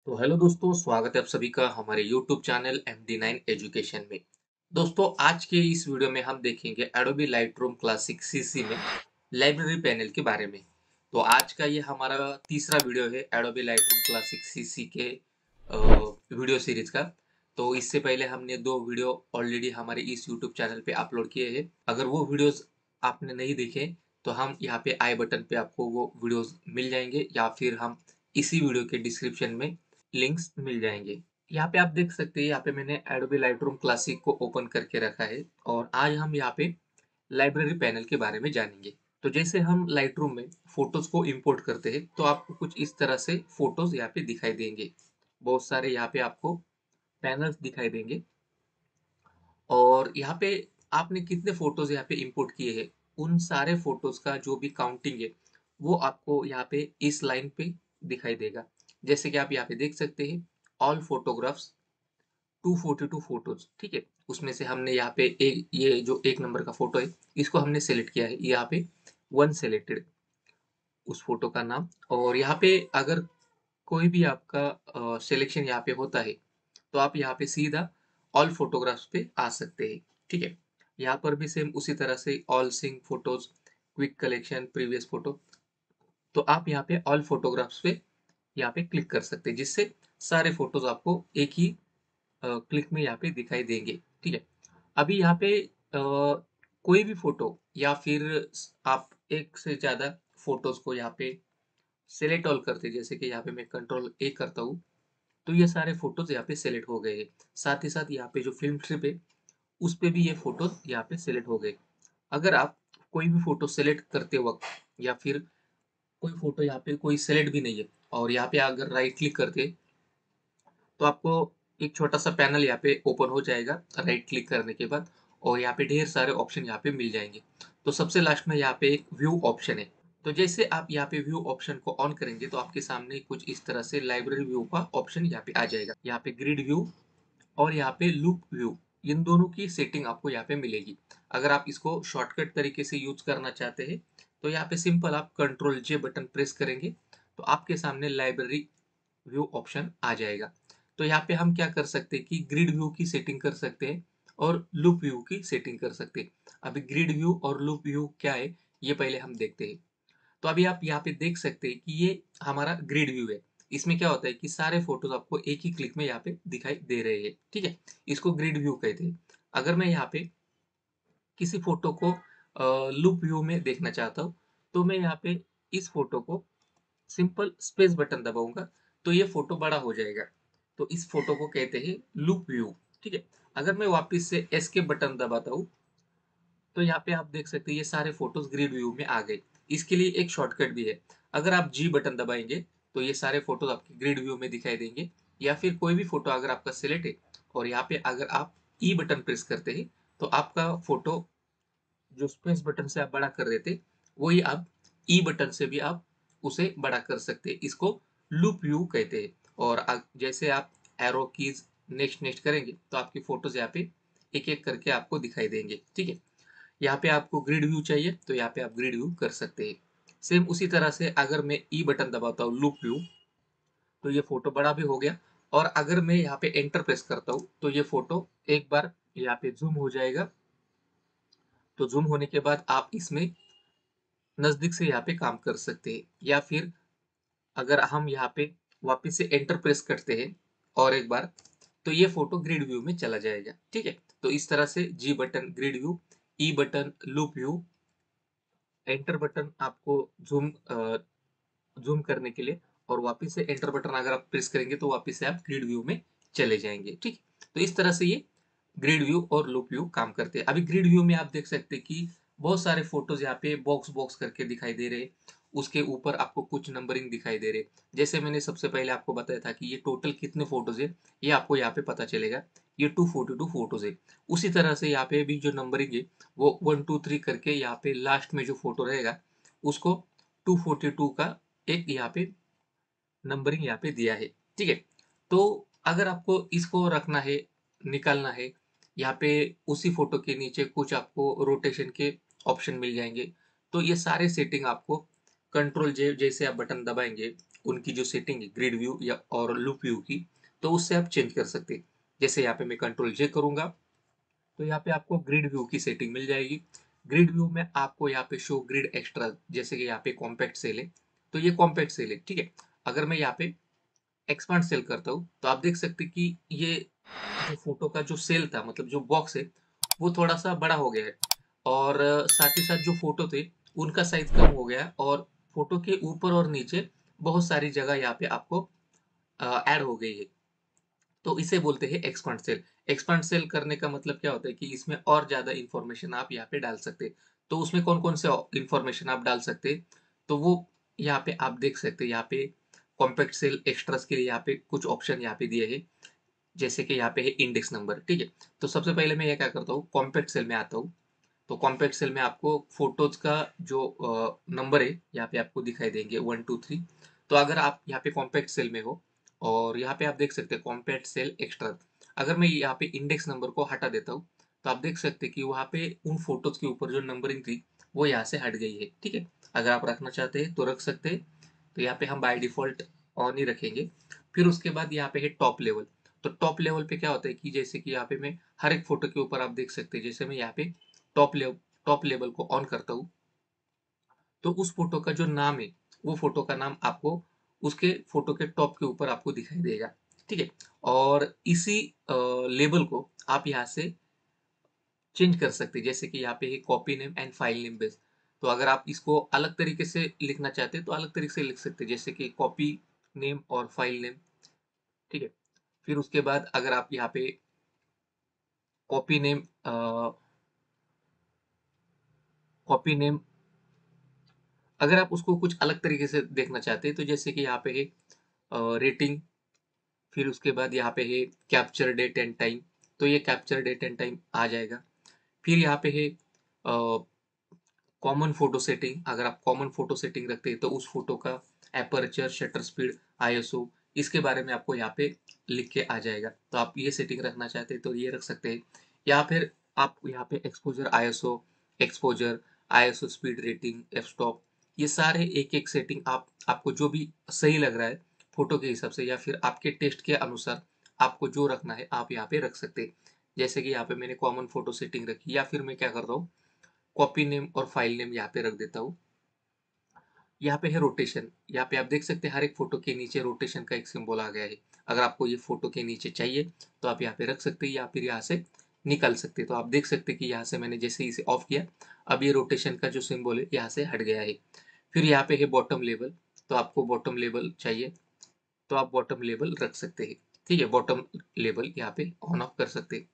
तो हेलो दोस्तों, स्वागत है आप सभी का हमारे YouTube चैनल MD9 एजुकेशन में। दोस्तों, आज के इस वीडियो में हम देखेंगे एडोबी लाइटरूम क्लासिक सीसी में लाइब्रेरी पैनल के बारे में। तो आज का ये हमारा तीसरा वीडियो है एडोबी लाइटरूम क्लासिक सीसी के वीडियो सीरीज का। तो इससे पहले हमने दो वीडियो ऑलरेडी हमारे इस YouTube चैनल पे अपलोड किए हैं। अगर वो वीडियोस आपने नहीं देखे तो हम यहाँ पे आई बटन पे आपको वो वीडियोस मिल जाएंगे, या फिर हम इसी वीडियो के डिस्क्रिप्शन में लिंक्स मिल जाएंगे। यहाँ पे आप देख सकते हैं, यहाँ पे मैंने एडोबी लाइटरूम क्लासिक को ओपन करके रखा है और आज हम यहाँ पे लाइब्रेरी पैनल के बारे में जानेंगे। तो जैसे हम लाइटरूम में फोटोज को इंपोर्ट करते हैं तो आपको कुछ इस तरह से फोटोज यहाँ पे दिखाई देंगे। बहुत सारे यहाँ पे आपको पैनल्स दिखाई देंगे और यहाँ पे आपने कितने फोटोज यहाँ पे इंपोर्ट किए हैं, उन सारे फोटोज का जो भी काउंटिंग है वो आपको यहाँ पे इस लाइन पे दिखाई देगा। जैसे कि आप यहाँ पे देख सकते हैं, ऑल फोटोग्राफ्स 242 फोटोज। ठीक है, उसमें से हमने यहाँ पे ये जो एक नंबर का फोटो है इसको हमने सेलेक्ट किया है। यहाँ पे वन सेलेक्टेड उस फोटो का नाम। और यहाँ पे अगर कोई भी आपका सिलेक्शन यहाँ पे होता है तो आप यहाँ पे सीधा ऑल फोटोग्राफ्स पे आ सकते हैं। ठीक है, यहाँ पर भी सेम उसी तरह से all sync photos, quick collection, previous photo. तो आप यहाँ पे ऑल फोटोग्राफ्स पे यहाँ पे क्लिक कर सकते हैं, जिससे सारे फोटोज आपको एक ही क्लिक में यहाँ पे दिखाई देंगे। ठीक है, अभी यहाँ पे कोई भी फोटो या फिर आप एक से ज्यादा फोटोज को यहाँ पे सेलेक्ट ऑल करते हैं, जैसे कि यहाँ पे मैं कंट्रोल A करता हूँ तो ये सारे फोटोज यहाँ पे सेलेक्ट हो गए हैं। साथ ही साथ यहाँ पे जो फिल्म ट्रिप है उस पे भी ये फोटोज यहाँ पे सेलेक्ट हो गए। अगर आप कोई भी फोटो सेलेक्ट करते वक्त या फिर कोई फोटो यहाँ पे कोई सेलेक्ट भी नहीं है और यहाँ पे अगर राइट क्लिक करते तो आपको एक छोटा सा पैनल यहाँ पे ओपन हो जाएगा राइट क्लिक करने के बाद, और यहाँ पे ढेर सारे ऑप्शन यहाँ पे मिल जाएंगे। तो सबसे लास्ट में यहाँ पे एक व्यू ऑप्शन है। तो जैसे आप यहाँ पे व्यू ऑप्शन को ऑन करेंगे तो आपके सामने कुछ इस तरह से लाइब्रेरी व्यू का ऑप्शन यहाँ पे आ जाएगा। यहाँ पे ग्रिड व्यू और यहाँ पे लूप व्यू, इन दोनों की सेटिंग आपको यहाँ पे मिलेगी। अगर आप इसको शॉर्टकट तरीके से यूज करना चाहते हैं तो यहाँ पे सिंपल आप Ctrl+J बटन प्रेस करेंगे तो आपके सामने लाइब्रेरी व्यू ऑप्शन आ जाएगा। तो यहाँ पे हम क्या कर सकते हैं कि ग्रिड व्यू की सेटिंग कर सकते हैं और लूप व्यू की सेटिंग कर सकते हैं। अभी ग्रिड व्यू और लूप व्यू क्या है ये पहले हम देखते हैं। तो अभी आप यहाँ पे देख सकते हैं कि ये हमारा ग्रिड व्यू है। इसमें क्या होता है कि सारे फोटोज आपको एक ही क्लिक में यहाँ पे दिखाई दे रहे हैं। ठीक है, इसको ग्रिड व्यू कहते हैं। अगर मैं यहाँ पे किसी फोटो को लूप व्यू में देखना चाहता हूँ तो मैं यहाँ पे इस फोटो को सिंपल स्पेस बटन दबाऊंगा तो ये फोटो बड़ा हो जाएगा। तो इस फोटो को कहते हैं लूप व्यू। ठीक है, अगर मैं वापस से एस्केप बटन दबाता हूँ तो यहाँ पे आप देख सकते हैं ये सारे फोटोज ग्रिड व्यू में आ गए। इसके लिए एक शॉर्टकट भी है। अगर आप जी बटन दबाएंगे तो ये सारे फोटोज आपके ग्रिड व्यू में दिखाई देंगे, या फिर कोई भी फोटो अगर आपका सिलेक्ट है और यहाँ पे अगर आप ई बटन प्रेस करते हैं तो आपका फोटो जो स्पेस बटन से आप बड़ा कर देते वही आप ई बटन से भी आप उसे बड़ा कर सकते हैं। इसको लूप व्यू कहते हैं। और जैसे आप एरो कीज नेक्स्ट नेक्स्ट करेंगे तो आपकी फोटोज यहाँ पे एक एक करके आपको दिखाई देंगे। ठीक है, यहाँ पे आपको ग्रिड व्यू चाहिए तो यहाँ पे आप ग्रिड व्यू कर सकते हैं। सेम उसी तरह से अगर मैं ई बटन दबाता हूँ लूप व्यू तो ये फोटो बड़ा भी हो गया। और अगर मैं यहाँ पे एंटर प्रेस करता हूँ तो ये फोटो एक बार यहाँ पे जूम हो जाएगा। तो जूम होने के बाद आप इसमें नजदीक से यहाँ पे काम कर सकते हैं, या फिर अगर हम यहाँ पे वापस से एंटर प्रेस करते हैं और एक बार तो ये फोटो ग्रिड व्यू में चला जाएगा। ठीक है, तो इस तरह से G button grid view, E button loop view, enter button आपको जूम जूम करने के लिए, और वापस से एंटर बटन अगर आप प्रेस करेंगे तो वापस से आप ग्रिड व्यू में चले जाएंगे। ठीक, तो इस तरह से ये ग्रिड व्यू और लूप व्यू काम करते हैं। अभी ग्रिड व्यू में आप देख सकते हैं कि बहुत सारे फोटोज यहाँ पे बॉक्स बॉक्स करके दिखाई दे रहे हैं। उसके ऊपर आपको कुछ नंबरिंग दिखाई दे रहे। जैसे मैंने सबसे पहले आपको बताया था कि ये टोटल कितने फोटोज है ये आपको यहाँ पे पता चलेगा। ये 242 फोटोज है। उसी तरह से यहाँ पे भी जो नंबरिंग है वो 1 2 3 करके यहाँ पे लास्ट में जो फोटो रहेगा उसको 242 का एक यहाँ पे नंबरिंग यहाँ पे दिया है। ठीक है, तो अगर आपको इसको रखना है, निकालना है, यहाँ पे उसी फोटो के नीचे कुछ आपको रोटेशन के ऑप्शन मिल जाएंगे। तो ये सारे सेटिंग आपको Ctrl+J जैसे आप बटन दबाएंगे उनकी जो सेटिंग है ग्रिड व्यू या और लूप व्यू की, तो उससे आप चेंज कर सकते हैं। जैसे यहाँ पे मैं कंट्रोल जे करूंगा तो यहाँ पे आपको ग्रिड व्यू की सेटिंग मिल जाएगी। ग्रिड व्यू में आपको यहाँ पे शो ग्रिड एक्स्ट्रा, जैसे कि यहाँ पे कॉम्पैक्ट सेल है तो ये कॉम्पैक्ट सेल है, ठीक है। अगर मैं यहाँ पे एक्सपांड सेल करता हूँ तो आप देख सकते हैं कि ये जो फोटो का जो सेल था, मतलब जो बॉक्स है, वो थोड़ा सा बड़ा हो गया है। और साथ ही साथ जो फोटो थे उनका साइज कम हो गया है, और फोटो के ऊपर और नीचे बहुत सारी जगह यहाँ पे आपको ऐड हो गई है। तो इसे बोलते हैं एक्सपांड सेल। एक्सपांड सेल करने का मतलब क्या होता है कि इसमें और ज्यादा इंफॉर्मेशन आप यहाँ पे डाल सकते हैं। तो उसमें कौन कौन से इंफॉर्मेशन आप डाल सकते हैं, तो वो यहाँ पे आप देख सकते हैं। यहाँ पे कॉम्पैक्ट सेल एक्स्ट्रास के लिए यहाँ पे कुछ ऑप्शन यहाँ पे दिए हैं, जैसे कि यहाँ पे है इंडेक्स नंबर, ठीक है। तो सबसे पहले मैं ये क्या करता हूँ, कॉम्पैक्ट सेल में आता हूँ। तो कॉम्पैक्ट सेल में आपको फोटोज का जो नंबर है यहाँ पे आपको दिखाई देंगे 1 2 3। तो अगर आप यहाँ पे कॉम्पैक्ट सेल में हो और यहाँ पे आप देख सकते हैं कॉम्पैक्ट सेल एक्स्ट्रा, अगर मैं यहाँ पे इंडेक्स नंबर को हटा देता हूँ तो आप देख सकते हैं कि वहाँ पे उन फोटोज के ऊपर जो नंबरिंग थी वो यहाँ से हट गई है, ठीक है। अगर आप रखना चाहते हैं तो रख सकते हैं। तो यहाँ पे हम बाय डिफॉल्ट ऑन ही रखेंगे। फिर उसके बाद यहाँ पे है टॉप लेवल। तो टॉप लेवल पे क्या होता है कि जैसे कि यहाँ पे मैं हर एक फोटो के ऊपर आप देख सकते हैं, जैसे मैं यहाँ पे टॉप लेवल टॉप लेवल को ऑन करता हूँ तो उस फोटो का जो नाम है वो फोटो का नाम आपको उसके फोटो के टॉप के ऊपर आपको दिखाई देगा, ठीक है। और इसी लेबल को आप यहाँ से चेंज कर सकते हैं, जैसे कि यहाँ पे है copy name and file name base. तो अगर आप इसको अलग तरीके से लिखना चाहते हैं तो अलग तरीके से लिख सकते हैं, जैसे कि कॉपी नेम और फाइल नेम, ठीक है। फिर उसके बाद अगर आप यहाँ पे कॉपी नेम कॉपी नेम अगर आप उसको कुछ अलग तरीके से देखना चाहते हैं तो जैसे कि यहाँ पे है रेटिंग, फिर उसके बाद यहाँ पे है कैप्चर डेट एंड टाइम, तो ये कैप्चर डेट एंड टाइम आ जाएगा। फिर यहाँ पे है कॉमन फोटो सेटिंग। अगर आप कॉमन फोटो सेटिंग रखते हैं तो उस फोटो का एपर्चर, शटर स्पीड, आईएसओ, इसके बारे में आपको यहाँ पे लिख के आ जाएगा। तो आप ये सेटिंग रखना चाहते हैं तो ये रख सकते हैं। या फिर आप यहाँ पे exposure ISO, exposure, ISO speed rating, F stop, ये सारे एक एक सेटिंग आपको जो भी सही लग रहा है फोटो के हिसाब से या फिर आपके टेस्ट के अनुसार आपको जो रखना है आप यहाँ पे रख सकते हैं। जैसे कि यहाँ पे मैंने कॉमन फोटो सेटिंग रखी, या फिर मैं क्या कर रहा हूँ, कॉपी नेम और फाइल नेम यहाँ पे रख देता हूँ। यहाँ पे है रोटेशन। यहाँ पे आप देख सकते हैं हर एक फोटो के नीचे रोटेशन का एक सिंबल आ गया है। अगर आपको ये फोटो के नीचे चाहिए तो आप यहाँ पे रख सकते हैं या फिर यहाँ से निकाल सकते हैं। तो आप देख सकते हैं कि यहाँ से मैंने जैसे इसे ऑफ किया, अब ये रोटेशन का जो सिंबल है यहाँ से हट गया है। फिर यहाँ पे है बॉटम लेवल। तो आपको बॉटम लेवल चाहिए तो आप बॉटम लेवल रख सकते हैं, ठीक है। बॉटम लेवल यहाँ पे ऑन ऑफ कर सकते हैं।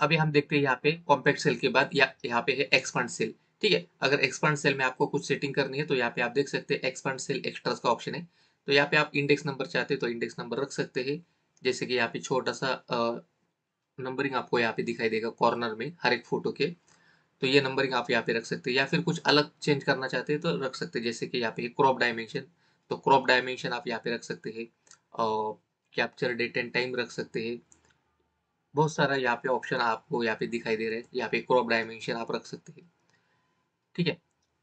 अभी हम देखते हैं यहाँ पे कॉम्पैक्ट सेल के बाद यहाँ पे है एक्सपांड सेल, ठीक है। अगर एक्सपांड सेल में आपको कुछ सेटिंग करनी है तो यहाँ पे आप देख सकते हैं एक्सपांड सेल एक्स्ट्रास का ऑप्शन है। तो यहाँ पे आप इंडेक्स नंबर चाहते हैं तो इंडेक्स नंबर रख सकते हैं। जैसे कि यहाँ पे छोटा सा नंबरिंग आपको यहाँ पे दिखाई देगा कॉर्नर में हर एक फोटो के, तो ये नंबरिंग आप यहाँ पे रख सकते हैं। या फिर कुछ अलग चेंज करना चाहते हैं तो रख सकते हैं, जैसे कि यहाँ पे क्रॉप डायमेंशन, तो क्रॉप डायमेंशन आप यहाँ पे रख सकते हैं। और कैप्चर डेट एंड टाइम रख सकते हैं। बहुत सारा यहाँ पे ऑप्शन आपको यहाँ पे दिखाई दे रहे हैं। यहाँ पे क्रॉप डायमेंशन आप रख सकते हैं, ठीक है।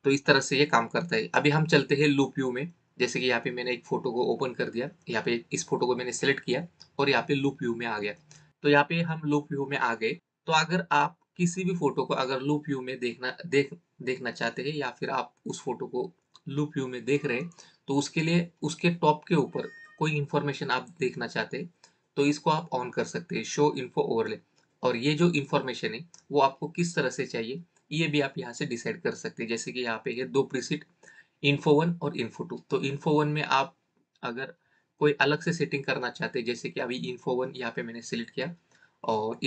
तो इस तरह से ये काम करता है। अभी हम चलते हैं लूप व्यू में। जैसे कि यहाँ पे मैंने एक फोटो को ओपन कर दिया, यहाँ पे इस फोटो को मैंने सेलेक्ट किया और यहाँ पे लूप व्यू में आ गया। तो यहाँ पे हम लूप व्यू में आ गए। तो अगर आप किसी भी फोटो को अगर लूप व्यू में देखना चाहते हैं या फिर आप उस फोटो को लूप व्यू में देख रहे हैं तो उसके लिए उसके टॉप के ऊपर कोई इंफॉर्मेशन आप देखना चाहते हैं तो इसको आप ऑन कर सकते हैं, शो इन्फो ओवरले। और ये जो इन्फॉर्मेशन है वो आपको किस तरह से चाहिए ये भी आप यहाँ से डिसाइड कर सकते हैं। जैसे कि यहाँ पे है दो प्रीसेट, इन्फो वन और इन्फो टू। तो इन्फो वन में आप अगर कोई अलग से सेटिंग करना चाहते हैं, जैसे कि अभी इन्फो वन यहाँ पे मैंने सिलेक्ट किया, और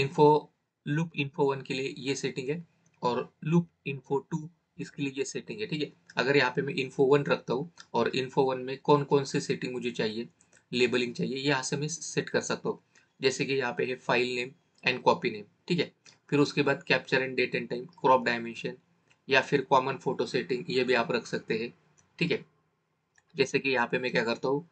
लूप इन्फो वन के लिए ये सेटिंग है, और लूप इन्फो टू इसके लिए ये सेटिंग है, ठीक है। अगर यहाँ पे मैं इन्फो वन रखता हूँ और इन्फो वन में कौन कौन से सेटिंग मुझे चाहिए, लेबलिंग चाहिए, यहाँ से मैं सेट कर सकता हूँ। जैसे कि यहाँ पे है file name and copy name, ठीक है। फिर उसके बाद capture and date and time, crop dimension, या फिर कॉमन फोटो सेटिंग, ये भी आप रख सकते हैं, ठीक है। जैसे कि यहाँ पे मैं क्या करता हूँ,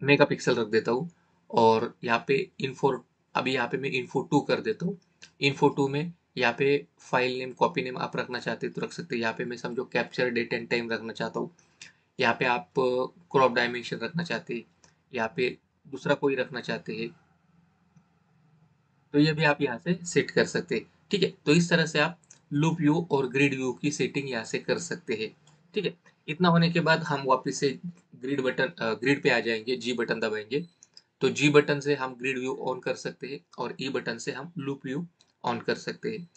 मेगा पिक्सल रख देता हूँ। और यहाँ पे इन्फो अभी यहाँ पे मैं इन्फो टू कर देता हूँ। इन्फो टू में यहाँ पे फाइल नेम, कॉपी नेम आप रखना चाहते हैं तो रख सकते हैं। यहाँ पे मैं समझो कैप्चर डेट एंड टाइम रखना चाहता हूँ। यहाँ पे आप क्रॉप डायमेंशन रखना चाहते हैं, यहाँ पे दूसरा कोई रखना चाहते हैं, तो ये भी आप यहाँ से सेट कर सकते हैं। ठीक है, तो इस तरह से आप लूप व्यू और ग्रिड व्यू की सेटिंग यहाँ से कर सकते हैं। ठीक है, इतना होने के बाद हम वापस से ग्रिड पे आ जाएंगे, जी बटन दबाएंगे, तो जी बटन से हम ग्रिड व्यू ऑन कर सकते हैं और ई बटन से हम लूप व्यू ऑन कर सकते हैं।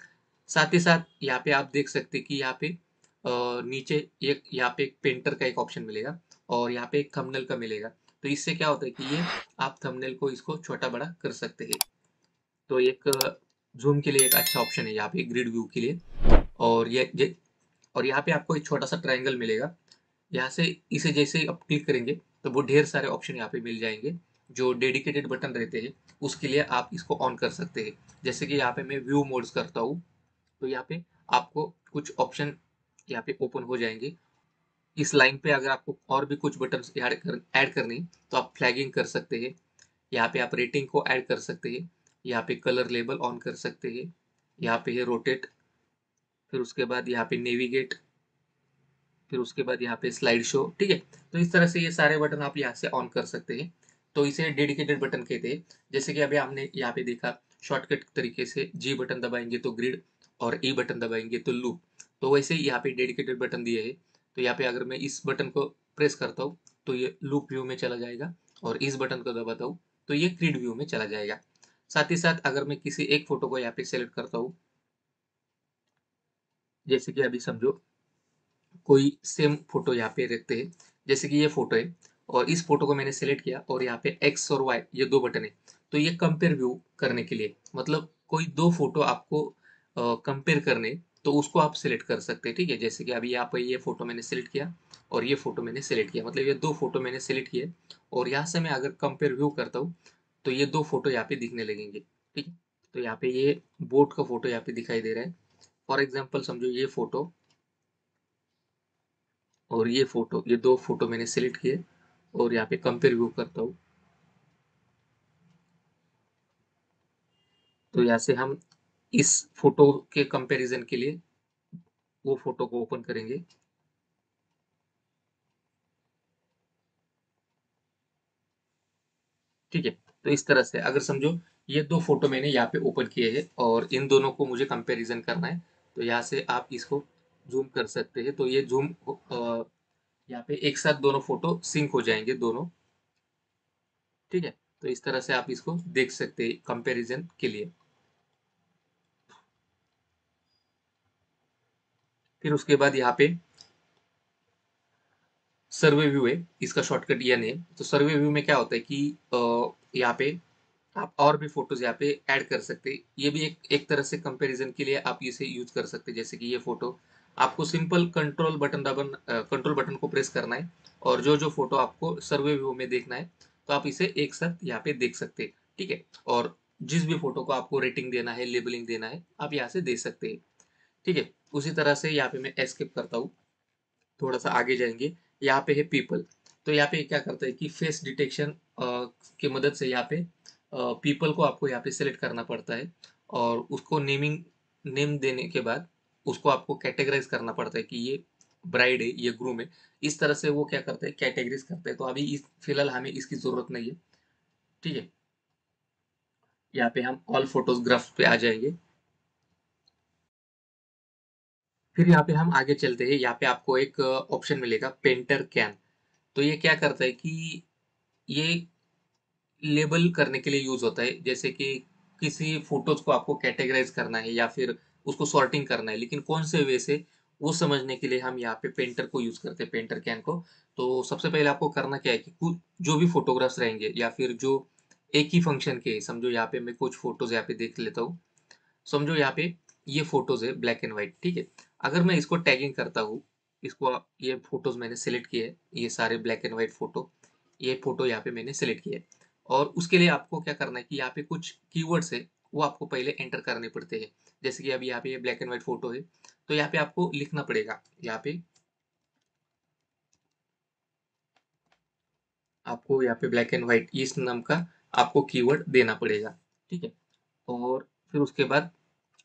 साथ ही साथ यहाँ पे आप देख सकते हैं कि यहाँ पे नीचे एक यहाँ पे एक पेंटर का एक ऑप्शन मिलेगा और यहाँ पे एक थंबनेल का मिलेगा। तो इससे क्या होता है कि ये आप थंबनेल को इसको छोटा बड़ा कर सकते हैं। तो एक ज़ूम के लिए एक अच्छा ऑप्शन है यहाँ पे ग्रिड व्यू के लिए। और और यहाँ पे आपको एक छोटा सा ट्रायंगल मिलेगा। यहाँ से इसे जैसे ही आप क्लिक करेंगे तो वो ढेर सारे ऑप्शन यहाँ पे मिल जाएंगे। जो डेडिकेटेड बटन रहते हैं उसके लिए आप इसको ऑन कर सकते हैं। जैसे कि यहाँ पे मैं व्यू मोड्स करता हूँ, तो यहाँ पे आपको कुछ ऑप्शन यहाँ पे ओपन हो जाएंगे। इस लाइन पे अगर आपको और भी कुछ बटन ऐड करने हैं, तो आप फ्लैगिंग कर सकते हैं। यहाँ पे आप रेटिंग को ऐड कर सकते हैं। यहाँ पे कलर लेबल ऑन कर सकते हैं। यहाँ पे है रोटेट, फिर उसके बाद यहाँ पे नेविगेट, फिर उसके बाद यहाँ पे स्लाइड शो। ठीक है, तो इस तरह से ये सारे बटन आप यहाँ से ऑन कर सकते हैं। तो इसे डेडिकेटेड बटन कहते हैं। जैसे कि अभी हमने यहाँ पे देखा, शॉर्टकट तरीके से जी बटन दबाएंगे तो ग्रिड और ई बटन दबाएंगे तो लूप। तो वैसे ही यहाँ पे डेडिकेटेड बटन दिए है। तो यहाँ पे अगर मैं इस बटन को प्रेस करता हूँ तो ये लूप व्यू में चला जाएगा, और इस बटन को दबाता हूँ तो ये ग्रिड व्यू में चला जाएगा। साथ ही साथ अगर मैं किसी एक फोटो को यहाँ पे सेलेक्ट करता हूँ, जैसे कि अभी समझो कोई सेम फोटो यहाँ पे रखते हैं, जैसे कि ये फोटो है और इस फोटो को मैंने सेलेक्ट किया और यहाँ पे एक्स और वाई ये दो बटन है। तो ये कंपेयर व्यू करने के लिए, मतलब कोई दो फोटो आपको कंपेयर करने, तो उसको आप सिलेक्ट कर सकते हैं। ठीक है, जैसे कि अभी यहाँ पे ये फोटो मैंने सेलेक्ट किया और ये फोटो मैंने सेलेक्ट किया, मतलब ये दो फोटो मैंने सेलेक्ट किए और यहाँ से मैं अगर कंपेयर व्यू करता हूँ तो ये दो फोटो यहाँ पे दिखने लगेंगे। ठीक है, तो यहाँ पे ये बोट का फोटो यहाँ पे दिखाई दे रहा है। फॉर एग्जाम्पल समझो ये फोटो और ये फोटो, ये दो फोटो मैंने सेलेक्ट किए और यहाँ पे कंपेयर व्यू करता हूँ, तो यहाँ से हम इस फोटो के कंपैरिजन के लिए वो फोटो को ओपन करेंगे। ठीक है, तो इस तरह से अगर समझो ये दो फोटो मैंने यहाँ पे ओपन किए हैं और इन दोनों को मुझे कंपैरिजन करना है, तो यहाँ से आप इसको जूम कर सकते हैं। तो ये यहाँ पे एक साथ दोनों फोटो सिंक हो जाएंगे दोनों। ठीक है, तो इस तरह से आप इसको देख सकते हैं कंपैरिजन के लिए। फिर उसके बाद यहाँ पे सर्वे व्यू है, इसका शॉर्टकट ये नहीं है। तो सर्वे व्यू में क्या होता है कि यहाँ पे आप और भी फोटोज यहाँ पे ऐड कर सकते हैं। ये भी एक एक तरह से कंपैरिजन के लिए आप इसे यूज कर सकते हैं। जैसे कि ये फोटो, आपको सिंपल कंट्रोल बटन को प्रेस करना है और जो जो फोटो आपको सर्वे व्यू में देखना है, तो आप इसे एक साथ यहाँ पे देख सकते हैं। ठीक है, और जिस भी फोटो को आपको रेटिंग देना है, लेबलिंग देना है, आप यहाँ से दे सकते हैं। ठीक है, उसी तरह से यहाँ पे मैं एस्केप करता हूँ, थोड़ा सा आगे जाएंगे। यहाँ पे है पीपल। तो यहाँ पे क्या करता है कि फेस डिटेक्शन की मदद से यहाँ पे पीपल को आपको यहाँ पे सेलेक्ट करना पड़ता है और उसको नेम देने के बाद उसको आपको कैटेगराइज करना पड़ता है कि ये ब्राइड है, ये ग्रूम है। इस तरह से वो क्या करता है, कैटेगरीज करता है। तो अभी इस फिलहाल हमें इसकी जरूरत नहीं है। ठीक है, यहाँ पे हम ऑल फोटोग्राफ्स पे आ जाएंगे। फिर यहाँ पे हम आगे चलते हैं, यहाँ पे आपको एक ऑप्शन मिलेगा पेंटर कैन। तो ये क्या करता है कि ये लेबल करने के लिए यूज होता है। जैसे कि किसी फोटोज को आपको कैटेगराइज करना है या फिर उसको सॉर्टिंग करना है, लेकिन कौन से वे से, वो समझने के लिए हम यहाँ पे पेंटर को यूज करते हैं, पेंटर कैन को। तो सबसे पहले आपको करना क्या है कि कुछ जो भी फोटोग्राफ्स रहेंगे या फिर जो एक ही फंक्शन के, समझो यहाँ पे मैं कुछ फोटोज यहाँ पे देख लेता हूँ। समझो यहाँ पे ये फोटोज है ब्लैक एंड व्हाइट। ठीक है, अगर मैं इसको टैगिंग करता हूँ, ये फोटोज मैंने सेलेक्ट किए हैं, ये सारे ब्लैक एंड व्हाइट फोटो, ये फोटो यहाँ पे मैंने सेलेक्ट किया है। और उसके लिए आपको क्या करना है कि यहाँ पे कुछ कीवर्ड्स है, वो आपको पहले एंटर करने पड़ते हैं। जैसे कि अभी यहाँ पे ये ब्लैक एंड व्हाइट फोटो है, तो यहाँ पे आपको लिखना पड़ेगा, यहाँ पे आपको यहाँ पे ब्लैक एंड व्हाइट इस नाम का आपको कीवर्ड देना पड़ेगा। ठीक है, और फिर उसके बाद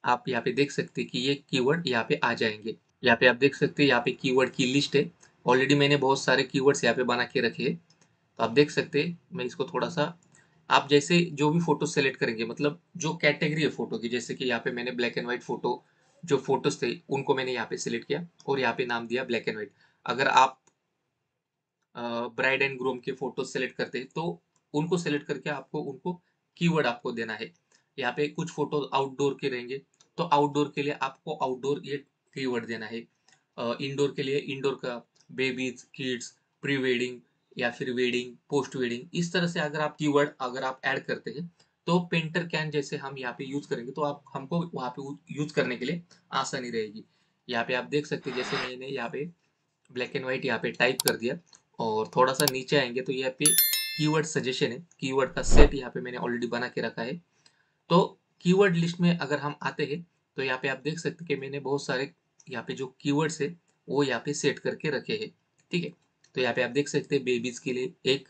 आप यहाँ पे देख सकते हैं कि ये कीवर्ड यहाँ पे आ जाएंगे। यहाँ पे आप देख सकते हैं, यहाँ पे कीवर्ड की लिस्ट है। ऑलरेडी मैंने बहुत सारे कीवर्ड्स यहाँ पे बना के रखे हैं। तो आप देख सकते हैं, मैं इसको थोड़ा सा, आप जैसे जो भी फोटो सेलेक्ट करेंगे, मतलब जो कैटेगरी है फोटो की, जैसे कि यहाँ पे मैंने ब्लैक एंड व्हाइट फोटो, जो फोटोज थे उनको मैंने यहाँ पे सिलेक्ट किया और यहाँ पे नाम दिया ब्लैक एंड व्हाइट। अगर आप ब्राइड एंड ग्रूम के फोटो सेलेक्ट करते हैं तो उनको सेलेक्ट करके आपको उनको कीवर्ड आपको देना है। यहाँ पे कुछ फोटो आउटडोर के रहेंगे, तो आउटडोर के लिए आपको आउटडोर ये कीवर्ड देना है। इंडोर के लिए इंडोर का, बेबीज, किड्स, प्री वेडिंग या फिर वेडिंग, पोस्ट वेडिंग, इस तरह से अगर आप कीवर्ड अगर आप ऐड करते हैं तो पेंटर कैन जैसे हम यहाँ पे यूज करेंगे तो आप हमको वहाँ पे यूज करने के लिए आसानी रहेगी। यहाँ पे आप देख सकते हैं, जैसे मैंने यहाँ पे ब्लैक एंड व्हाइट यहाँ पे टाइप कर दिया और थोड़ा सा नीचे आएंगे तो यहाँ पे कीवर्ड सजेशन है, कीवर्ड का सेट यहाँ पे मैंने ऑलरेडी बना के रखा है। तो कीवर्ड लिस्ट में अगर हम आते हैं तो यहाँ पे आप देख सकते हैं कि मैंने बहुत सारे यहाँ पे जो कीवर्ड्स है वो यहाँ पे सेट करके रखे हैं। ठीक है, तो यहाँ पे आप देख सकते हैं बेबीज के लिए एक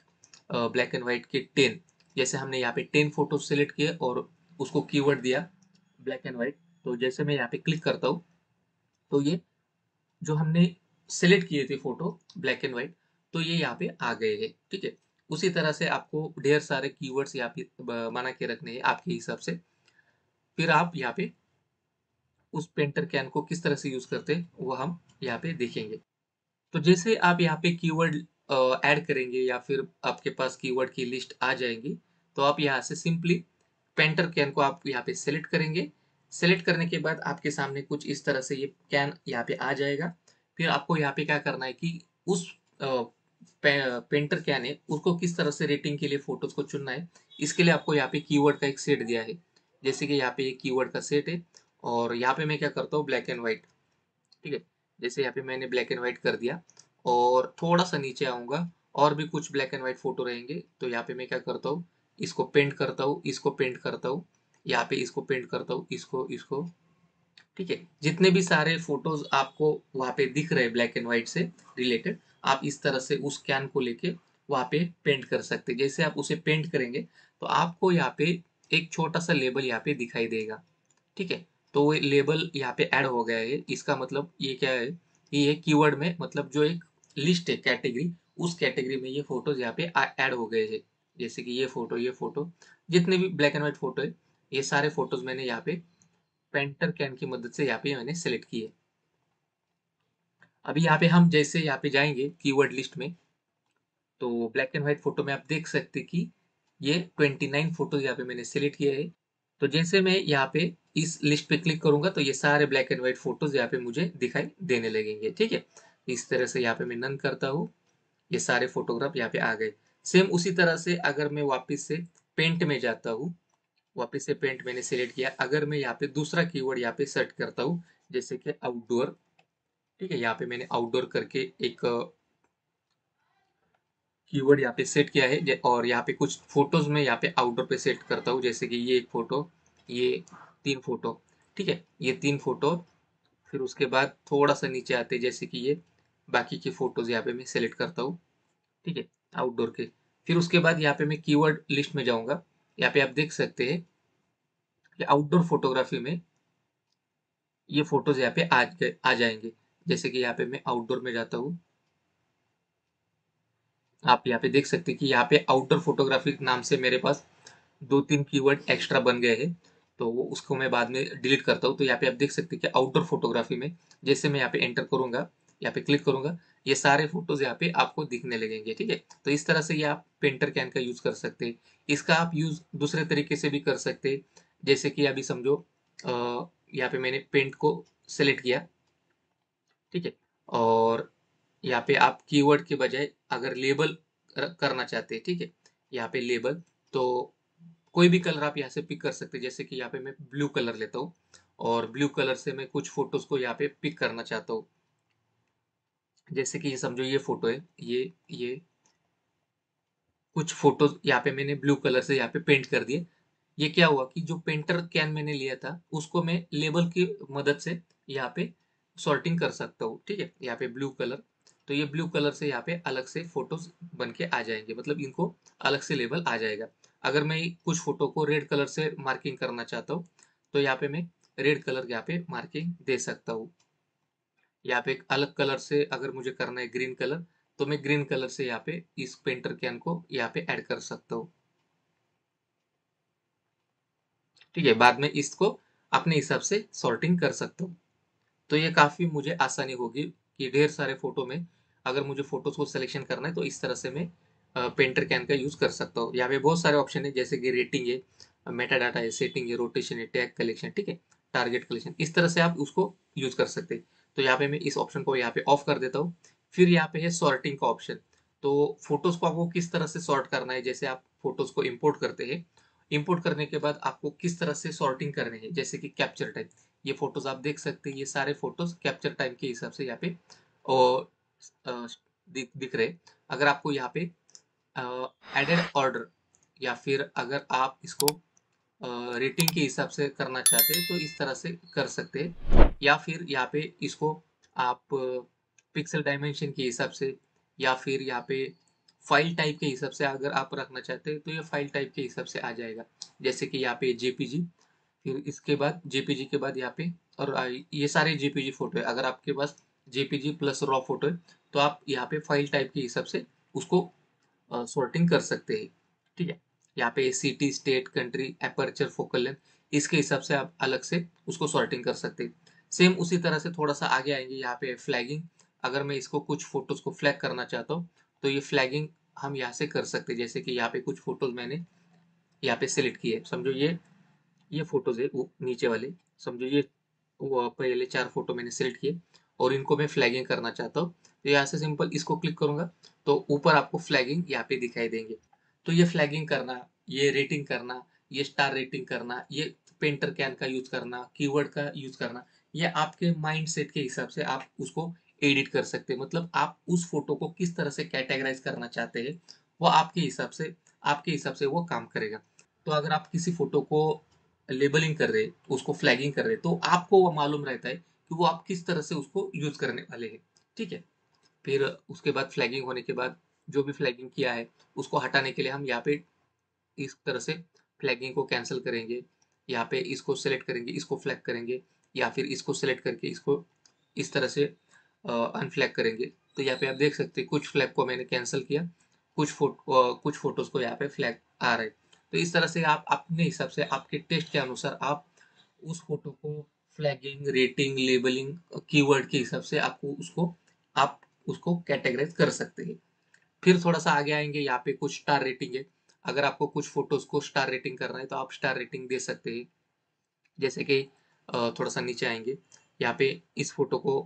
ब्लैक एंड व्हाइट के 10, जैसे हमने यहाँ पे 10 फोटो सेलेक्ट किए और उसको कीवर्ड दिया ब्लैक एंड व्हाइट। तो जैसे मैं यहाँ पे क्लिक करता हूँ तो ये जो हमने सिलेक्ट किए थे फोटो ब्लैक एंड व्हाइट, तो ये यहाँ पे आ गए हैं। ठीक है, उसी तरह से आपको ढेर सारे कीवर्ड्स यहाँ पे बना के रखने हैं आपके हिसाब से। फिर आप यहाँ पे उस पेंटर कैन को किस तरह से यूज करते हैं वो हम यहाँ पे देखेंगे। तो जैसे आप यहाँ पे कीवर्ड ऐड करेंगे या फिर आपके पास कीवर्ड की लिस्ट आ जाएगी, तो आप यहाँ से सिंपली पेंटर कैन को आप यहाँ पे सेलेक्ट करेंगे। सेलेक्ट करने के बाद आपके सामने कुछ इस तरह से ये कैन यहाँ पे आ जाएगा। फिर आपको यहाँ पे क्या करना है कि उस पेंटर कैन है उसको किस तरह से रेटिंग के लिए फोटोज को चुनना है। इसके लिए आपको यहाँ पे कीवर्ड का एक सेट दिया है, जैसे कि यहाँ पे एक कीवर्ड का सेट है और यहाँ पे मैं क्या करता हूँ ब्लैक एंड व्हाइट। ठीक है, जैसे यहाँ पे मैंने ब्लैक एंड व्हाइट कर दिया और थोड़ा सा नीचे आऊंगा और भी कुछ ब्लैक एंड व्हाइट फोटो रहेंगे, तो यहाँ पे मैं क्या करता हूँ, इसको पेंट करता हूँ, इसको पेंट करता हूँ, यहाँ पे इसको पेंट करता हूँ, इसको इसको। ठीक है, जितने भी सारे फोटोज आपको वहाँ पे दिख रहे हैं ब्लैक एंड व्हाइट से रिलेटेड, आप इस तरह से उस कैन को लेके वहाँ पे पेंट कर सकते हैं। जैसे आप उसे पेंट करेंगे तो आपको यहाँ पे एक छोटा सा लेबल यहाँ पे दिखाई देगा। ठीक है, तो वो लेबल यहाँ पे ऐड हो गया है। इसका मतलब ये क्या है, ये कीवर्ड में मतलब जो एक लिस्ट है कैटेगरी, उस कैटेगरी में ये फोटोज यहाँ पे ऐड हो गए हैं। जैसे कि ये फोटो जितने भी ब्लैक एंड व्हाइट फोटो है, ये सारे फोटोज मैंने यहाँ पे पेंटर कैन की मदद से यहाँ पे मैंने सेलेक्ट किए। अभी यहाँ पे हम जैसे यहाँ पे जाएंगे कीवर्ड लिस्ट में, तो ब्लैक एंड व्हाइट फोटो में आप देख सकते हैं कि ये 29 फोटोज यहाँ पे मैंने सेलेक्ट किए हैं। तो जैसे मैं यहाँ पे इस लिस्ट पे क्लिक करूंगा तो ये सारे ब्लैक एंड व्हाइट फोटोज यहाँ पे मुझे दिखाई देने लगेंगे। ठीक है, इस तरह से यहाँ पे मैं नन करता हूँ, ये सारे फोटोग्राफ यहाँ पे आ गए। सेम उसी तरह से अगर मैं वापस से पेंट में जाता हूँ, वापस से पेंट मैंने सेलेक्ट किया, अगर मैं यहाँ पे दूसरा कीवर्ड यहाँ पे सर्च करता हूँ जैसे कि आउटडोर। ठीक है, यहाँ पे मैंने आउटडोर करके एक कीवर्ड यहाँ पे सेट किया है और यहाँ पे कुछ फोटोज में यहाँ पे आउटडोर पे सेट करता हूँ, जैसे कि ये एक फोटो, ये 3 फोटो। ठीक है, ये 3 फोटो। फिर उसके बाद थोड़ा सा नीचे आते हैं, जैसे कि ये बाकी के फोटोज यहाँ पे मैं सेलेक्ट करता हूँ। ठीक है, आउटडोर के। फिर उसके बाद यहाँ पे मैं कीवर्ड लिस्ट में जाऊंगा, यहाँ पे आप देख सकते हैं कि आउटडोर फोटोग्राफी में ये फोटोज यहाँ पे आ जाएंगे। जैसे कि यहाँ पे मैं आउटडोर में जाता हूँ, आप यहाँ पे देख सकते हैं कि यहाँ पे आउटडोर फोटोग्राफी नाम से मेरे पास 2-3 कीवर्ड एक्स्ट्रा बन गए हैं। तो वो उसको मैं बाद में डिलीट करता हूँ। तो यहाँ पे आप देख सकते हैं कि आउटडोर फोटोग्राफी में जैसे मैं यहाँ पे एंटर करूंगा, यहाँ पे क्लिक करूंगा, ये सारे फोटोज यहाँ पे आपको दिखने लगेंगे। ठीक है, तो इस तरह से ये आप पेंटर कैन का यूज कर सकते हैं। इसका आप यूज दूसरे तरीके से भी कर सकते हैं, जैसे कि अभी समझो यहाँ पे मैंने पेंट को सेलेक्ट किया। ठीक है, और यहाँ पे आप कीवर्ड के बजाय अगर लेबल करना चाहते हैं, ठीक है, यहाँ पे लेबल, तो कोई भी कलर आप यहाँ से पिक कर सकते हैं। जैसे कि यहाँ पे मैं ब्लू कलर लेता हूँ और ब्लू कलर से मैं कुछ फोटोज को यहाँ पे पिक करना चाहता हूँ। जैसे कि ये समझो ये फोटो है, ये कुछ फोटोज यहाँ पे मैंने ब्लू कलर से यहाँ पे पेंट कर दिए। ये क्या हुआ कि जो पेंटर कैन मैंने लिया था उसको मैं लेबल की मदद से यहाँ पे सॉर्टिंग कर सकता हूँ। ठीक है, यहाँ पे ब्लू कलर, तो ये ब्लू कलर से यहाँ पे अलग से फोटोज बन के आ जाएंगे, मतलब इनको अलग से लेबल आ जाएगा। अगर मैं कुछ फोटो को रेड कलर से मार्किंग करना चाहता हूँ तो यहाँ पे मैं रेड कलर यहाँ पे मार्किंग दे सकता हूँ। यहाँ पे एक अलग कलर से अगर मुझे करना है ग्रीन कलर, तो मैं ग्रीन कलर से यहाँ पे इस पेंटर कैन को यहाँ पे ऐड कर सकता हूँ। ठीक है, बाद में इसको अपने हिसाब से सॉर्टिंग कर सकता हूँ। तो ये काफ़ी मुझे आसानी होगी कि ढेर सारे फ़ोटो में अगर मुझे फ़ोटोज़ को सिलेक्शन करना है तो इस तरह से मैं पेंटर कैन का यूज़ कर सकता हूँ। यहाँ पे बहुत सारे ऑप्शन है जैसे कि रेटिंग है, मेटा डाटा है, सेटिंग है, रोटेशन है, टैग कलेक्शन, ठीक है, टारगेट कलेक्शन, इस तरह से आप उसको यूज़ कर सकते हैं। तो यहाँ पे मैं इस ऑप्शन को यहाँ पे ऑफ कर देता हूँ। फिर यहाँ पे है सॉर्टिंग का ऑप्शन। तो फ़ोटोज़ को आपको किस तरह से सॉर्ट करना है, जैसे आप फ़ोटोज़ को इम्पोर्ट करते हैं, इम्पोर्ट करने के बाद आपको किस तरह से सॉर्टिंग करनी है, जैसे कि कैप्चर टाइप। ये फोटोज आप देख सकते हैं, ये सारे फोटोज कैप्चर टाइम के हिसाब से यहाँ पे और दिख रहे। अगर आपको यहाँ पे एडेड ऑर्डर या फिर अगर आप इसको रेटिंग के हिसाब से करना चाहते हैं तो इस तरह से कर सकते हैं, या फिर यहाँ पे इसको आप पिक्सल डायमेंशन के हिसाब से या फिर यहाँ पे फाइल टाइप के हिसाब से अगर आप रखना चाहते हैं तो ये फाइल टाइप के हिसाब से आ जाएगा। जैसे कि यहाँ पे जेपीजी, फिर इसके बाद जेपीजी के बाद यहाँ पे और ये सारे जेपीजी फोटो है। अगर आपके पास जेपीजी प्लस रॉ फोटो है तो आप यहाँ पे फाइल टाइप के हिसाब से उसको सॉर्टिंग कर सकते हैं। ठीक है, यहाँ पे city, state, country, aperture, focal length, इसके हिसाब से आप अलग से उसको सॉर्टिंग कर सकते हैं। सेम उसी तरह से थोड़ा सा आगे आएंगे, यहाँ पे फ्लैगिंग। अगर मैं इसको कुछ फोटोज को फ्लैग करना चाहता हूँ तो ये फ्लैगिंग हम यहाँ से कर सकते हैं। जैसे कि यहाँ पे कुछ फोटोज मैंने यहाँ पे सिलेक्ट किए, समझो ये फोटोज है वो नीचे वाले, समझो ये वो पहले 4 फोटो मैंने सिलेक्ट किए और इनको मैं फ्लैगिंग करना चाहता हूँ। तो यहाँ से सिंपल इसको क्लिक करूंगा तो ऊपर आपको फ्लैगिंग यहाँ पे दिखाई देंगे। तो ये फ्लैगिंग करना, ये रेटिंग करना, ये स्टार रेटिंग करना, ये पेंटर कैन का यूज करना, कीवर्ड का यूज करना, ये आपके माइंड सेट के हिसाब से आप उसको एडिट कर सकते हैं। मतलब आप उस फोटो को किस तरह से कैटेगराइज करना चाहते हैं वो आपके हिसाब से वो काम करेगा। तो अगर आप किसी फोटो को लेबलिंग कर रहे, उसको फ्लैगिंग कर रहे, तो आपको वो मालूम रहता है कि वो आप किस तरह से उसको यूज करने वाले हैं। ठीक है, फिर उसके बाद फ्लैगिंग होने के बाद जो भी फ्लैगिंग किया है उसको हटाने के लिए हम यहाँ पे इस तरह से फ्लैगिंग को कैंसिल करेंगे। यहाँ पे इसको सेलेक्ट करेंगे, इसको फ्लैग करेंगे, या फिर इसको सेलेक्ट करके इसको इस तरह से अनफ्लैग करेंगे। तो यहाँ पे आप देख सकते हैं कुछ फ्लैग को मैंने कैंसिल किया, कुछ फोटोज को यहाँ पे फ्लैग आ रहे। तो इस तरह से आप अपने हिसाब से आपके टेस्ट के अनुसार आप उस फोटो को फ्लैगिंग, रेटिंग, लेबलिंग, कीवर्ड के हिसाब से आप उसको कैटेगराइज कर सकते हैं। फिर थोड़ा सा आगे आएंगे, यहाँ पे कुछ स्टार रेटिंग है। अगर आपको कुछ फोटोज को स्टार रेटिंग करना है तो आप स्टार रेटिंग दे सकते हैं। जैसे कि थोड़ा सा नीचे आएंगे, यहाँ पे इस फोटो को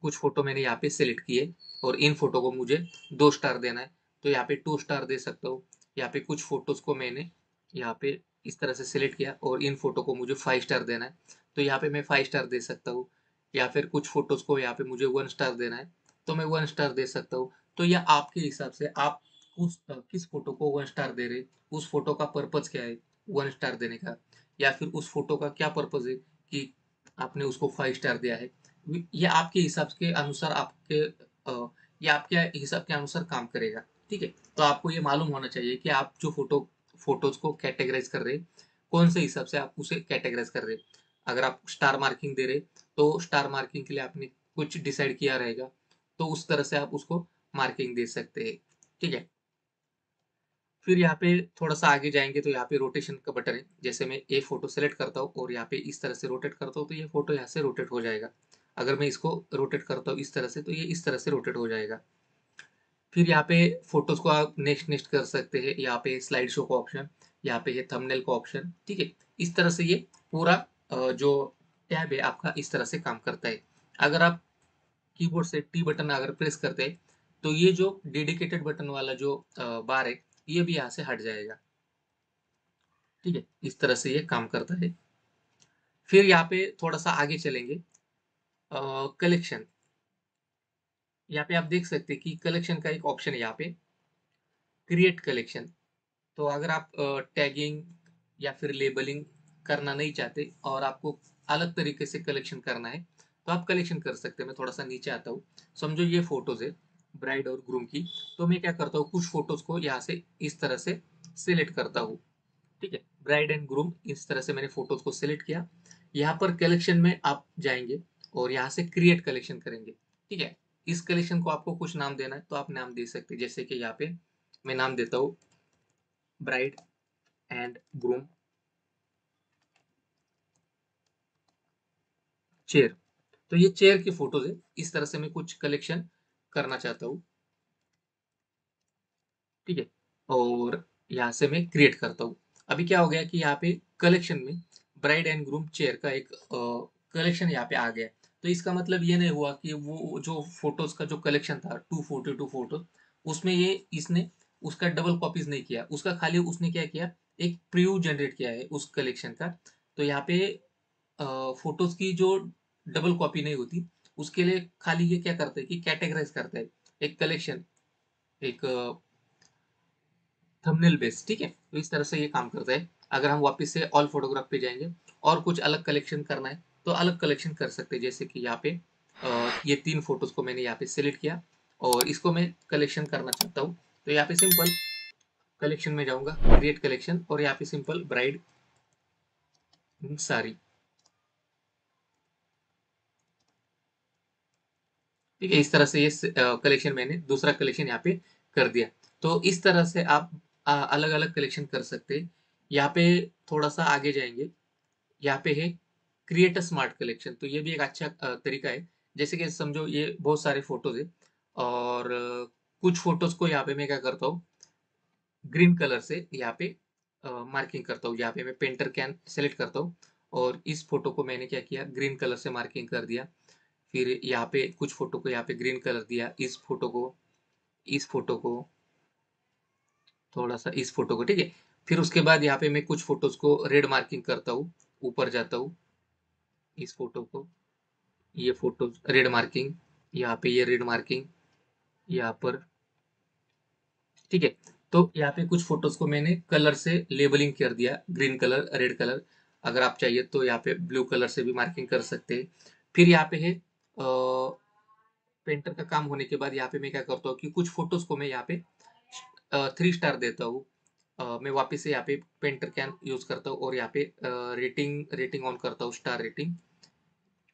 कुछ फोटो मैंने यहाँ पे सिलेक्ट किए और इन फोटो को मुझे 2 स्टार देना है तो यहाँ पे 2 स्टार दे सकता हूँ। यहाँ पे कुछ फोटोज को मैंने यहाँ पे इस तरह से सिलेक्ट किया और इन फोटो को मुझे 5 स्टार देना है तो यहाँ पे मैं 5 स्टार दे सकता हूँ। या फिर कुछ फोटोज को यहाँ पे मुझे 1 स्टार देना है तो मैं 1 स्टार दे सकता हूँ। तो यह आपके हिसाब से आप किस फोटो को 1 स्टार दे रहे, उस फोटो का पर्पज क्या है 1 स्टार देने का, या फिर उस फोटो का क्या पर्पज है कि आपने उसको 5 स्टार दिया है। ये आपके हिसाब के अनुसार ये आपके हिसाब के अनुसार काम करेगा। ठीक है, तो आपको ये मालूम होना चाहिए कि आप जो फोटोज को कैटेगराइज कर रहे हैं कौन से हिसाब से आप उसे कैटेगराइज कर रहे हैं। अगर आप स्टार मार्किंग दे रहे तो स्टार मार्किंग के लिए आपने कुछ डिसाइड किया रहेगा, तो उस तरह से आप उसको मार्किंग दे सकते हैं। ठीक है, फिर यहाँ पे थोड़ा सा आगे जाएंगे तो यहाँ पे रोटेशन का बटन है। जैसे मैं एक फोटो सेलेक्ट करता हूँ और यहाँ पे इस तरह से रोटेट करता हूँ तो ये फोटो यहाँ से रोटेट हो जाएगा। अगर मैं इसको रोटेट करता हूँ इस तरह से तो ये इस तरह से रोटेट हो जाएगा। फिर यहाँ पे फोटोज को आप नेक्स्ट नेक्स्ट कर सकते हैं। यहाँ पे स्लाइड शो का ऑप्शन, यहाँ पे है थंबनेल का ऑप्शन। ठीक है, इस तरह से ये पूरा जो टैब है आपका इस तरह से काम करता है। अगर आप कीबोर्ड से टी बटन अगर प्रेस करते हैं तो ये जो डेडिकेटेड बटन वाला जो बार है ये भी यहाँ से हट जाएगा। ठीक है, इस तरह से ये काम करता है। फिर यहाँ पे थोड़ा सा आगे चलेंगे, कलेक्शन। यहाँ पे आप देख सकते हैं कि कलेक्शन का एक ऑप्शन है यहाँ पे, क्रिएट कलेक्शन। तो अगर आप टैगिंग या फिर लेबलिंग करना नहीं चाहते और आपको अलग तरीके से कलेक्शन करना है तो आप कलेक्शन कर सकते हैं। मैं थोड़ा सा नीचे आता हूँ, समझो ये फोटोज है ब्राइड और ग्रूम की, तो मैं क्या करता हूँ कुछ फोटोज को यहाँ से इस तरह से सिलेक्ट करता हूँ। ठीक है, ब्राइड एंड ग्रूम इस तरह से मैंने फोटोज को सिलेक्ट किया। यहाँ पर कलेक्शन में आप जाएंगे और यहाँ से क्रिएट कलेक्शन करेंगे। ठीक है, इस कलेक्शन को आपको कुछ नाम देना है तो आप नाम दे सकते हैं, जैसे कि यहाँ पे मैं नाम देता हूँ ब्राइड एंड ग्रूम चेयर। तो ये चेयर की फोटोज है, इस तरह से मैं कुछ कलेक्शन करना चाहता हूँ। ठीक है, और यहाँ से मैं क्रिएट करता हूँ। अभी क्या हो गया कि यहाँ पे कलेक्शन में ब्राइड एंड ग्रूम चेयर का एक कलेक्शन यहाँ पे आ गया। तो इसका मतलब ये नहीं हुआ कि वो जो फोटोज का जो कलेक्शन था 242 फोटोज, उसमें ये इसने उसका डबल कॉपीज नहीं किया, उसका खाली उसने क्या किया, एक प्रीव्यू जनरेट किया है उस कलेक्शन का। तो यहाँ पे फोटोज की जो डबल कॉपी नहीं होती, उसके लिए खाली ये क्या करता है कि कैटेगराइज करता है एक कलेक्शन, एक थंबनेल बेस। ठीक है, तो इस तरह से ये काम करता है। अगर हम वापस से ऑल फोटोग्राफ पे जाएंगे और कुछ अलग कलेक्शन करना है तो अलग कलेक्शन कर सकते हैं। जैसे कि यहाँ पे ये 3 फोटोज को मैंने यहाँ पे सिलेक्ट किया और इसको मैं कलेक्शन करना चाहता हूँ। तो यहाँ पे सिंपल कलेक्शन में जाऊंगा, क्रिएट कलेक्शन, और यहाँ पे सिंपल ब्राइड सारी। ठीक है, इस तरह से ये कलेक्शन मैंने दूसरा कलेक्शन यहाँ पे कर दिया। तो इस तरह से आप अलग अलग कलेक्शन कर सकते हैं। यहाँ पे थोड़ा सा आगे जाएंगे, यहाँ पे है क्रिएट अ स्मार्ट कलेक्शन। तो ये भी एक अच्छा तरीका है। जैसे कि समझो ये बहुत सारे फोटोज है और कुछ फोटोज को यहाँ पे मैं क्या करता हूँ, ग्रीन कलर से यहाँ पे मार्किंग करता हूँ। यहाँ पे मैं पेंटर कैन सेलेक्ट करता हूँ और इस फोटो को मैंने क्या किया, ग्रीन कलर से मार्किंग कर दिया। फिर यहाँ पे कुछ फोटो को यहाँ पे ग्रीन कलर दिया, इस फोटो को थोड़ा सा, इस फोटो को। ठीक है, फिर उसके बाद यहाँ पे मैं कुछ फोटोज को रेड मार्किंग करता हूँ, ऊपर जाता हूँ, इस फोटो को, ये फोटो रेड मार्किंग, यहाँ पे ये रेड मार्किंग, यहाँ पर। ठीक है, तो यहाँ पे कुछ फोटोज को मैंने कलर से लेबलिंग कर दिया, ग्रीन कलर, रेड कलर। अगर आप चाहिए तो यहाँ पे ब्लू कलर से भी मार्किंग कर सकते हैं। फिर यहाँ पे है पेंटर का काम होने के बाद यहाँ पे मैं क्या करता हूँ कि कुछ फोटोज को मैं यहाँ पे 3 स्टार देता हूँ। मैं वापस से यहाँ पे पेंटर कैन यूज करता हूँ और यहाँ पे रेटिंग रेटिंग ऑन करता हूँ, स्टार रेटिंग।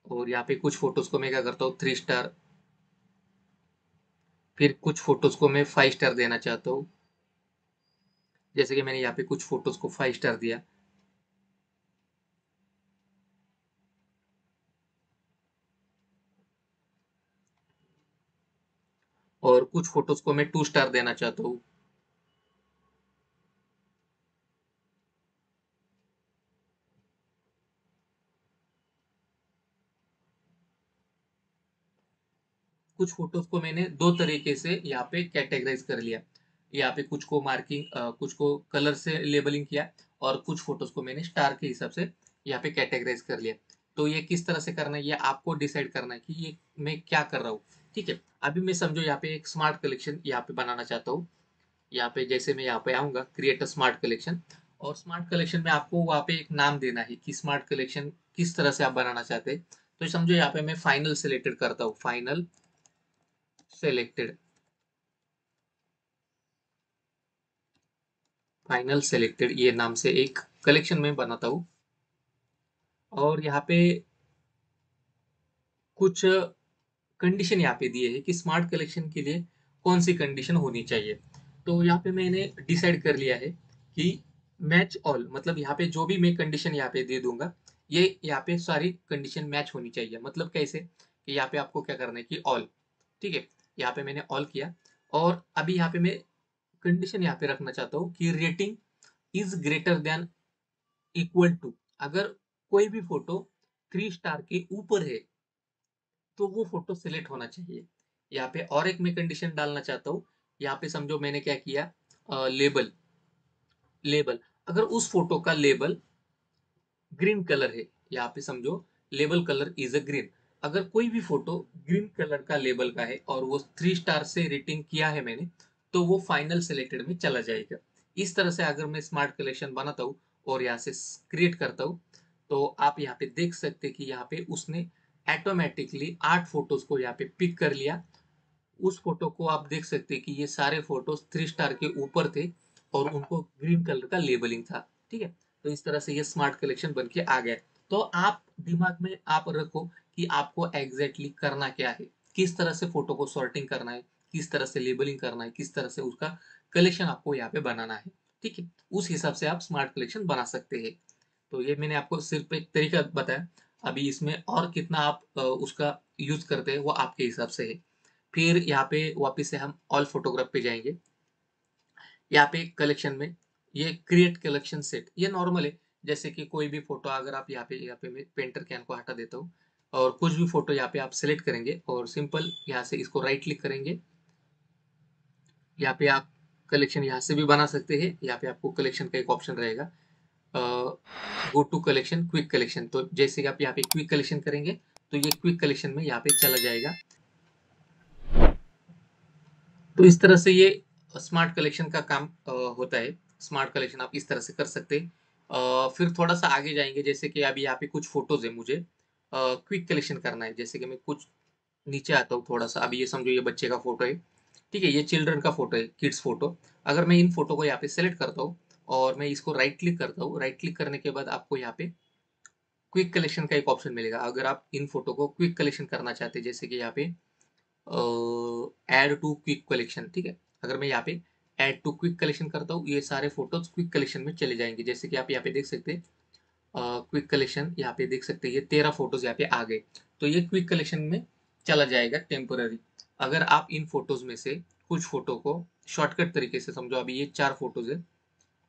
और यहाँ पे कुछ फोटोज को मैं क्या करता हूँ, 3 स्टार। फिर कुछ फोटोज को मैं 5 स्टार देना चाहता हूँ, जैसे कि मैंने यहाँ पे कुछ फोटोज को 5 स्टार दिया। और कुछ फोटोज को मैं 2 स्टार देना चाहता हूँ। कुछ फोटोज को मैंने दो तरीके से यहाँ पे कैटेगराइज कर लिया। यहाँ पे कुछ को मार्किंग, कुछ को कलर से लेबलिंग किया, और कुछ फोटोज को मैंने स्टार के हिसाब से यहाँ पे कैटेगराइज कर लिया। तो ये किस तरह से करना है ये आपको डिसाइड करना है कि ये मैं क्या कर रहा हूँ। ठीक है, अभी मैं समझो यहाँ पे एक स्मार्ट कलेक्शन यहाँ पे बनाना चाहता हूँ। यहाँ पे जैसे मैं यहाँ पे आऊंगा, क्रिएट अ स्मार्ट कलेक्शन, और स्मार्ट कलेक्शन में आपको वहाँ पे एक नाम देना है कि स्मार्ट कलेक्शन किस तरह से आप बनाना चाहते हैं। तो समझो यहाँ पे मैं फाइनल सेलेक्टेड करता हूँ, फाइनल सेलेक्टेड, फाइनल सेलेक्टेड ये नाम से एक कलेक्शन में बनाता हूँ। और यहाँ पे कुछ कंडीशन यहाँ पे दिए हैं कि स्मार्ट कलेक्शन के लिए कौन सी कंडीशन होनी चाहिए। तो यहाँ पे मैंने डिसाइड कर लिया है कि मैच ऑल, मतलब यहाँ पे जो भी मैं कंडीशन यहाँ पे दे दूंगा, ये यहाँ पे सारी कंडीशन मैच होनी चाहिए। मतलब कैसे कि यहाँ पे आपको क्या करना है कि ऑल। ठीक है, यहाँ पे मैंने ऑल किया, और अभी यहाँ पे मैं कंडीशन यहाँ पे रखना चाहता हूँ कि rating is greater than equal to, अगर कोई भी फोटो 3 स्टार के ऊपर है तो वो फोटो सिलेक्ट होना चाहिए। यहाँ पे और एक मैं कंडीशन डालना चाहता हूँ। यहाँ पे समझो मैंने क्या किया, लेबल, लेबल, अगर उस फोटो का लेबल ग्रीन कलर है, यहाँ पे समझो label colour is a green, अगर कोई भी फोटो ग्रीन कलर का लेबल का है और वो 3 स्टार से रेटिंग किया है मैंने, तो वो फाइनल सेलेक्टेड में चला जाएगा। इस तरह से अगर मैं स्मार्ट कलेक्शन बनाता हूँ और यहाँ से क्रिएट करता हूँ, तो आप यहाँ पे देख सकते हैं कि यहाँ पे उसने ऑटोमेटिकली 8 फोटोज को यहाँ पे पिक कर लिया। उस फोटो को आप देख सकते हैं कि ये सारे फोटोज 3 स्टार के ऊपर थे और उनको ग्रीन कलर का लेबलिंग था। ठीक है, तो इस तरह से ये स्मार्ट कलेक्शन बन के आ गया। तो आप दिमाग में आप रखो कि आपको एग्जैक्टली करना क्या है, किस तरह से फोटो को सॉर्टिंग करना है, किस तरह से लेबलिंग करना है, किस तरह से उसका कलेक्शन आपको यहाँ पे बनाना है। ठीक है, उस हिसाब से आप स्मार्ट कलेक्शन बना सकते हैं। तो ये मैंने आपको सिर्फ एक तरीका बताया। अभी इसमें और कितना आप उसका यूज करते हैं वो आपके हिसाब से है। फिर यहाँ पे वापस से हम ऑल फोटोग्राफ पे जाएंगे। यहाँ पे कलेक्शन में ये क्रिएट कलेक्शन सेट, ये नॉर्मल है। जैसे कि कोई भी फोटो अगर आप यहाँ पे मैं पेंटर कैन को हटा देता हूँ और कुछ भी फोटो यहाँ पे आप सिलेक्ट करेंगे और सिंपल यहाँ से इसको राइट क्लिक करेंगे। यहाँ पे आप कलेक्शन यहाँ से भी बना सकते हैं। यहाँ पे आपको कलेक्शन का एक ऑप्शन रहेगा, go to collection, quick collection. तो जैसे कि आप यहाँ पे क्विक कलेक्शन करेंगे तो ये क्विक कलेक्शन में यहाँ पे चला जाएगा। तो इस तरह से ये स्मार्ट कलेक्शन का काम होता है। स्मार्ट कलेक्शन आप इस तरह से कर सकते हैं। फिर थोड़ा सा आगे जाएंगे, जैसे कि अभी यहाँ पे कुछ फोटोज है, मुझे क्विक कलेक्शन करना है। जैसे कि मैं कुछ नीचे आता हूँ थोड़ा सा। अभी ये समझो ये बच्चे का फोटो है, ठीक है, ये चिल्ड्रन का फोटो है, किड्स फोटो। अगर मैं इन फोटो को यहाँ पे सेलेक्ट करता हूँ और मैं इसको राइट क्लिक करता हूँ, राइट क्लिक करने के बाद आपको यहाँ पे क्विक कलेक्शन का एक ऑप्शन मिलेगा। अगर आप इन फोटो को क्विक कलेक्शन करना चाहते हैं, जैसे कि यहाँ पे ऐड टू क्विक कलेक्शन, ठीक है, अगर मैं यहाँ पे ऐड टू क्विक कलेक्शन करता हूँ, ये सारे फोटोज क्विक कलेक्शन में चले जाएंगे। जैसे कि आप यहाँ पे देख सकते हैं क्विक कलेक्शन, यहाँ पे देख सकते हैं ये 13 फोटोज यहाँ पे आ गए। तो ये क्विक कलेक्शन में चला जाएगा टेम्पोररी। अगर आप इन फोटोज में से कुछ फोटो को शॉर्टकट तरीके से, समझो अभी ये 4 फोटोज है,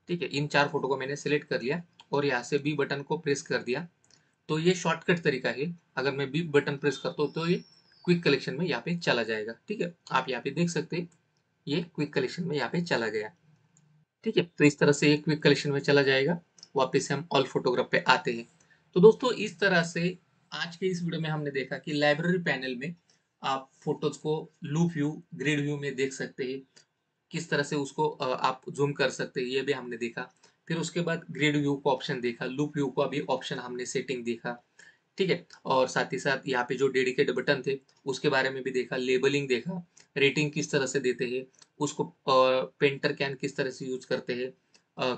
ठीक है, इन 4 फोटो को मैंने सिलेक्ट कर लिया और यहाँ से बी बटन को प्रेस कर दिया, तो ये शॉर्टकट तरीका है। अगर मैं बी बटन प्रेस करता हूँ तो ये क्विक कलेक्शन में यहाँ पे चला जाएगा। ठीक है, आप यहाँ पे देख सकते हैं ये क्विक कलेक्शन में यहाँ पे चला गया। ठीक है, तो इस तरह से ये क्विक कलेक्शन में चला जाएगा। वापस से हम ऑल फोटोग्राफ पे आते हैं। तो दोस्तों इस तरह से आज के इस वीडियो में हमने देखा कि लाइब्रेरी पैनल में आप फोटोज को लूप व्यू, ग्रिड व्यू में देख सकते हैं। किस तरह से उसको आप जूम कर सकते हैं ये भी हमने देखा। फिर उसके बाद ग्रिड व्यू को ऑप्शन देखा, लूप व्यू का भी ऑप्शन हमने सेटिंग देखा। ठीक है, और साथ ही साथ यहाँ पे जो डेडिकेटेड बटन थे उसके बारे में भी देखा, लेबलिंग देखा, रेटिंग किस तरह से देते हैं उसको, पेंटर कैन किस तरह से यूज करते हैं,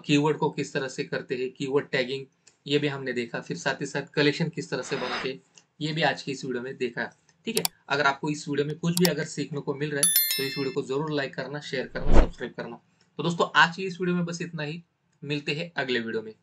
कीवर्ड को किस तरह से करते हैं, कीवर्ड टैगिंग, ये भी हमने देखा। फिर साथ ही साथ कलेक्शन किस तरह से बनाते हैं ये भी आज की इस वीडियो में देखा। ठीक है, अगर आपको इस वीडियो में कुछ भी अगर सीखने को मिल रहा है तो इस वीडियो को जरूर लाइक करना, शेयर करना, सब्सक्राइब करना। तो दोस्तों आज की इस वीडियो में बस इतना ही, मिलते हैं अगले वीडियो में।